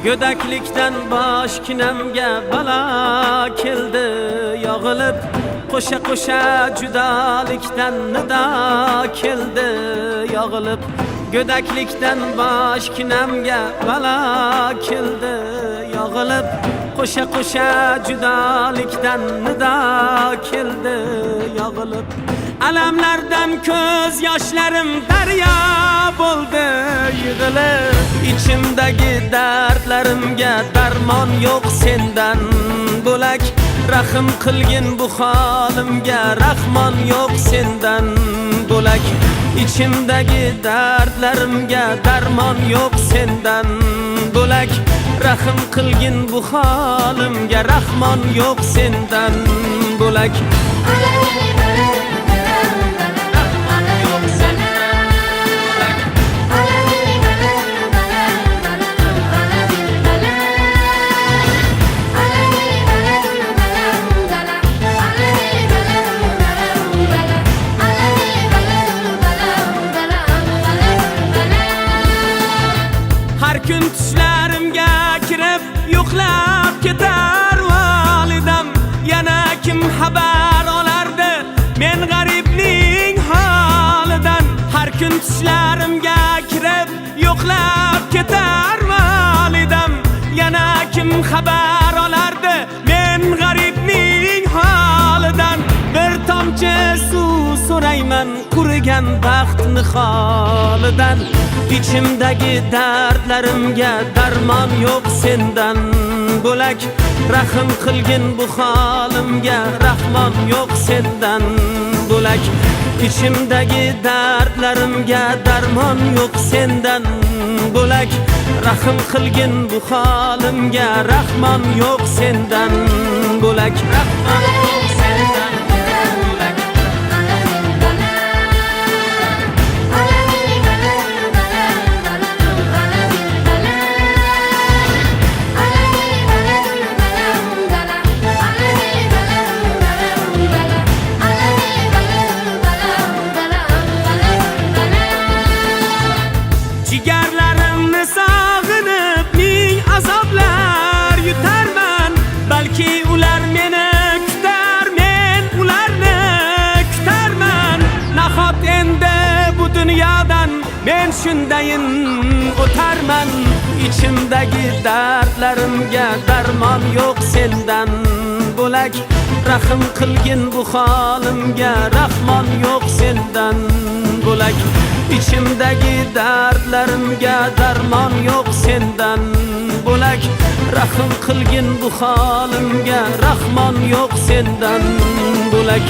Gödaklikdan bosh kinamga balo keldi yog'ilib, qo'sha qo'sha judolikdan nido keldi yog'ilib. Gödaklikdan bosh kinamga balo keldi yog'ilib, qo'sha qo'sha judolikdan nido keldi yog'ilib. Alamlardan ko'z yoshlarim daryo bo'ldi yig'ilib, ichimdagi dardlarimga darmon yo'q sendan bo'lak. Rahim qilgin bu holimga, rahmon yo'q sendan bo'lak. İçimdagi dardlarimga darmon yo'q sendan bo'lak. Rahim qilgin bu holimga, rahmon yo'q sendan bo'lak. Har kun tushlarimga kirib yo'qlab ketar validam. Yana kim xabar olardi men g'aribning holidan. Har kun tushlarimga kirib yo'qlab ketar validam. Yana kim xabar olardi men g'aribning holidan. Bir tomchi suv so'rayman qurigan baxt niholidan. İçimdagi dardlarimga darmon yo'q sendan bo'lak. Rahim qilgin bu holimga, rahmon yo'q sendan bo'lak. İçimdagi dardlarimga darmon yo'q sendan bo'lak. Rahim qilgin bu holimga, rahmon yo'q sendan bo'lak. Rahmon yo'q sendan bo'lak. Jigarlarimni sog'inib ming azoblar yutarman. Balki ular meni kutar, men ularni kutarman. Nahot endi bu dunyodan men shundayin o'tarman. İçimdagi dardlarimga darmon yo'q sendan bo'lak. Rahim qilgin bu holimga, rahmon yo'q sendan bo'lak. İçimdagi dardlarimga darmon yo'q sendan bo'lak. Rahim qilgin bu holimga, rahmon yo'q sendan bo'lak.